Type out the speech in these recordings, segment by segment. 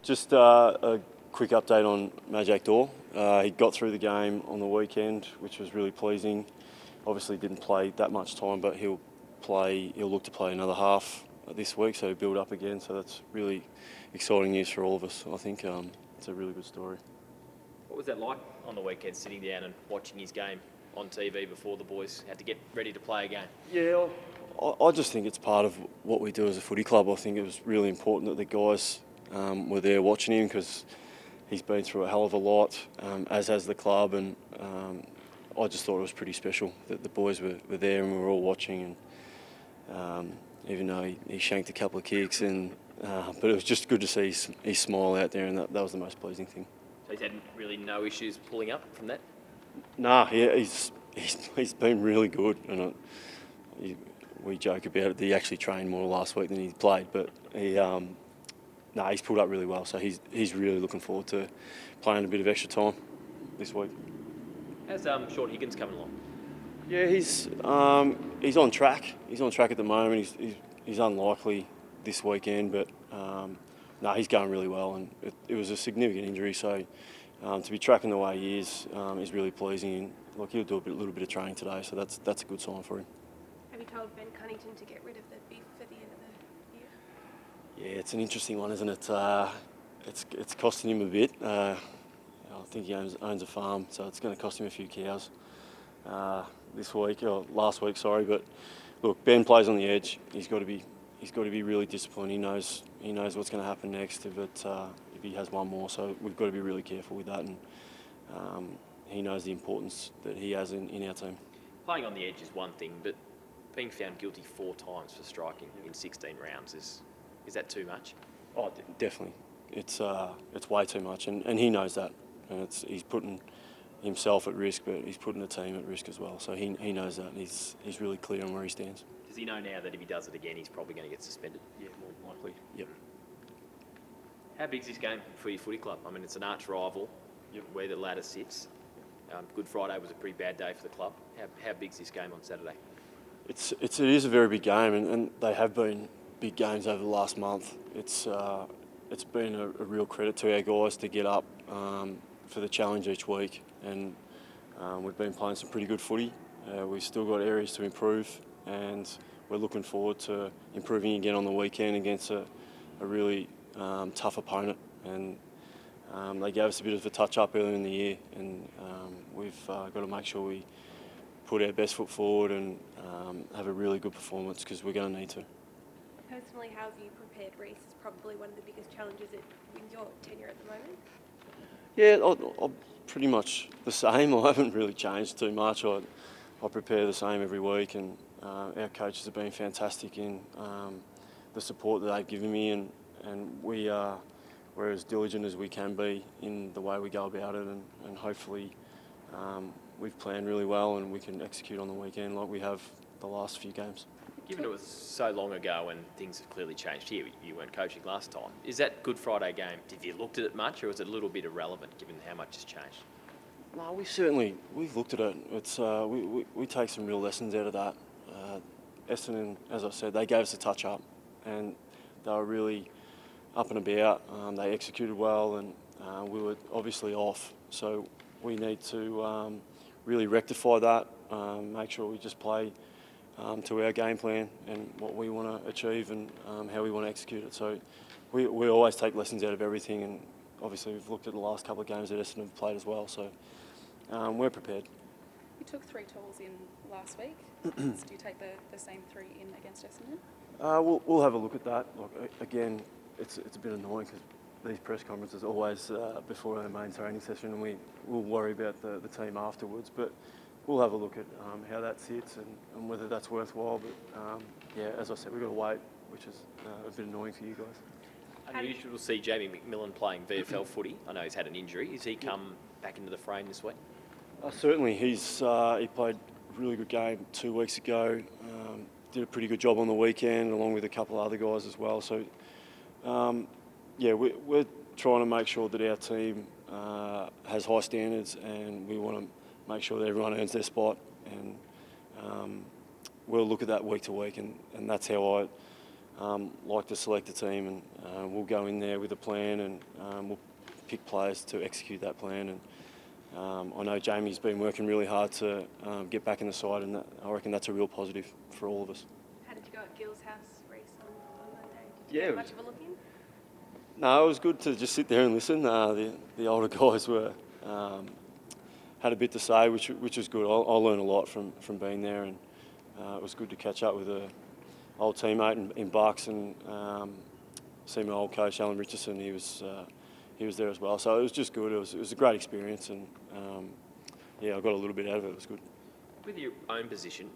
Just a quick update on Majak Dor. He got through the game on the weekend, which was really pleasing. Obviously didn't play that much time, but he'll look to play another half this week, so he'll build up again. So that's really exciting news for all of us. I think it's a really good story. What was that like on the weekend, sitting down and watching his game on TV before the boys had to get ready to play again? Yeah, I just think it's part of what we do as a footy club. I think it was really important that the guys were there watching him, because he's been through a hell of a lot, as has the club, and I just thought it was pretty special that the boys were there and we were all watching. And even though he shanked a couple of kicks, but it was just good to see his smile out there, and that was the most pleasing thing. So he's had really no issues pulling up from that? Nah, yeah, he's been really good, and we joke about it that he actually trained more last week than he played, but he's pulled up really well, so he's really looking forward to playing a bit of extra time this week. How's Short Higgins coming along? Yeah, he's on track. He's on track at the moment. He's unlikely this weekend, but he's going really well, and it was a significant injury, so to be tracking the way he is really pleasing. And look, he'll do a little bit of training today, so that's a good sign for him. Have you told Ben Cunnington to get rid of the beef for the end of the year? Yeah, it's an interesting one, isn't it? It's costing him a bit. I think he owns a farm, so it's going to cost him a few cows last week. Sorry, but look, Ben plays on the edge. He's got to be really disciplined. He knows what's going to happen next if he has one more. So we've got to be really careful with that, and he knows the importance that he has in our team. Playing on the edge is one thing, but being found guilty 4 times for striking in 16 rounds is that too much? Oh, definitely. It's way too much, and he knows that, and he's putting himself at risk, but he's putting the team at risk as well. So he knows that, and he's really clear on where he stands. Does he know now that if he does it again, he's probably going to get suspended? Yeah, more than likely. Yep. How big's this game for your footy club? I mean, it's an arch rival. Yep. Where the ladder sits. Good Friday was a pretty bad day for the club. How big's this game on Saturday? It is a very big game, and they have been big games over the last month. It's been a real credit to our guys to get up for the challenge each week, and we've been playing some pretty good footy. We've still got areas to improve, and we're looking forward to improving again on the weekend against a really tough opponent. And they gave us a bit of a touch-up earlier in the year, and we've got to make sure we put our best foot forward and have a really good performance, because we're going to need to. Personally, how have you prepared Rhyce? It's probably one of the biggest challenges in your tenure at the moment. Yeah, I'm pretty much the same. I haven't really changed too much. I prepare the same every week, and our coaches have been fantastic in the support that they've given me, and we're as diligent as we can be in the way we go about it, and hopefully we've planned really well and we can execute on the weekend like we have the last few games. Given it was so long ago and things have clearly changed here, you weren't coaching last time. Is that Good Friday game, have you looked at it much, or is it a little bit irrelevant given how much has changed? No, we've looked at it. It's we take some real lessons out of that. Essendon, as I said, they gave us a touch up, and they were really up and about. They executed well, and we were obviously off. So we need to really rectify that. Make sure we just play to our game plan and what we want to achieve, and how we want to execute it. So we always take lessons out of everything, and obviously we've looked at the last couple of games that Essendon have played as well. So we're prepared. You took 3 tools in last week. Do you take the same 3 in against Essendon? We'll have a look at that. Look, again, it's a bit annoying because these press conferences are always before our main training session, and we'll worry about the team afterwards. But we'll have a look at how that sits and whether that's worthwhile. But yeah, as I said, we've got to wait, which is a bit annoying for you guys. Unusual to see Jamie McMillan playing VFL footy. I know he's had an injury. Has he come back into the frame this week? Certainly, he played a really good game 2 weeks ago. Did a pretty good job on the weekend, along with a couple of other guys as well. So, yeah, we're trying to make sure that our team has high standards, and we want to make sure that everyone earns their spot. And we'll look at that week to week, and that's how like to select a team, and we'll go in there with a plan, and we'll pick players to execute that plan. And I know Jamie's been working really hard to get back in the side, and I reckon that's a real positive for all of us. How did you go at Gill's house, Rhyce, on Monday? Did Yeah, you it get was- much of a look in? No, it was good to just sit there and listen. The older guys were had a bit to say, which was good. I learned a lot from being there, and it was good to catch up with an old teammate in Bucks, and see my old coach Alan Richardson. He was there as well, so it was just good. It was a great experience, and yeah, I got a little bit out of it. It was good. With your own position,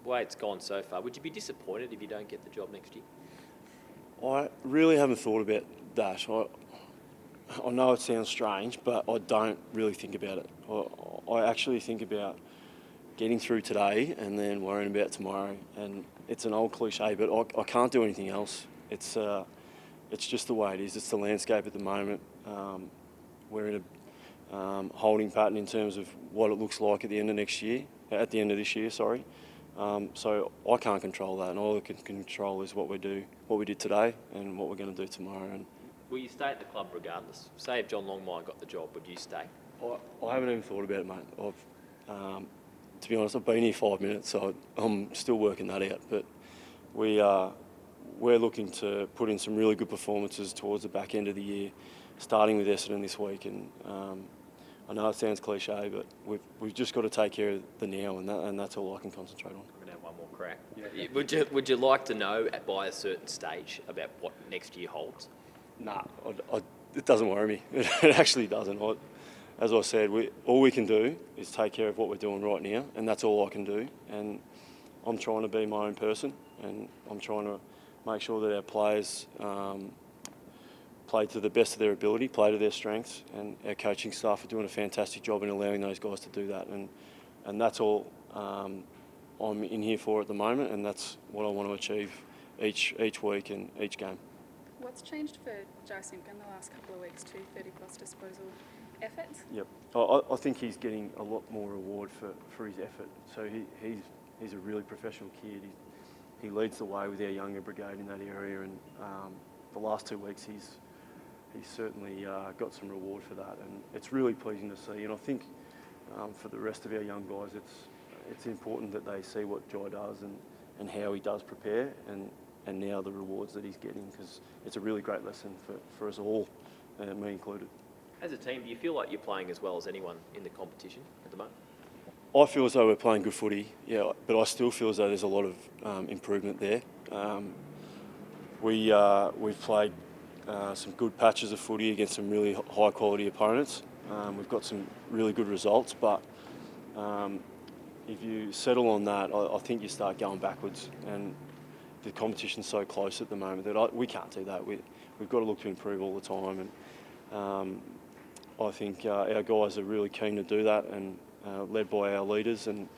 the way it's gone so far, would you be disappointed if you don't get the job next year? I really haven't thought about that. I know it sounds strange, but I don't really think about it. I actually think about getting through today and then worrying about tomorrow. And it's an old cliche, but I can't do anything else. It's just the way it is. It's the landscape at the moment. We're in a holding pattern in terms of what it looks like at the end of this year. Sorry. So I can't control that, and all I can control is what we did today, and what we're going to do tomorrow. And Will you stay at the club regardless? Say if John Longmire got the job, would you stay? I haven't even thought about it, mate. To be honest, I've been here 5 minutes, so I'm still working that out. But we're looking to put in some really good performances towards the back end of the year, starting with Essendon this week. And I know it sounds cliche, but we've just got to take care of the now, and that's all I can concentrate on. I'm going to have one more crack. Yeah. Would you like to know by a certain stage about what next year holds? Nah, it doesn't worry me. It actually doesn't. As I said, all we can do is take care of what we're doing right now, and that's all I can do. And I'm trying to be my own person, and I'm trying to make sure that our players play to the best of their ability, play to their strengths, and our coaching staff are doing a fantastic job in allowing those guys to do that. And that's all I'm in here for at the moment, and that's what I want to achieve each week and each game. What's changed for Jacinta in the last couple of weeks to 30-plus disposal efforts? Yep, I think he's getting a lot more reward for his effort. So he's a really professional kid. He leads the way with our younger brigade in that area, and the last 2 weeks he's certainly got some reward for that, and it's really pleasing to see. And I think for the rest of our young guys, it's important that they see what Jai does and how he does prepare, and now the rewards that he's getting, because it's a really great lesson for us all, me included. As a team, do you feel like you're playing as well as anyone in the competition at the moment? I feel as though we're playing good footy, yeah, but I still feel as though there's a lot of improvement there. We've played some good patches of footy against some really high quality opponents. We've got some really good results, but if you settle on that, I think you start going backwards, and the competition's so close at the moment that we can't do that. We've got to look to improve all the time, and I think our guys are really keen to do that, and led by our leaders, and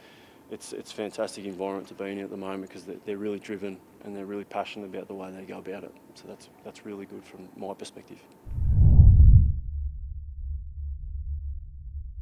it's a fantastic environment to be in at the moment, because they're really driven and they're really passionate about the way they go about it. So that's really good from my perspective.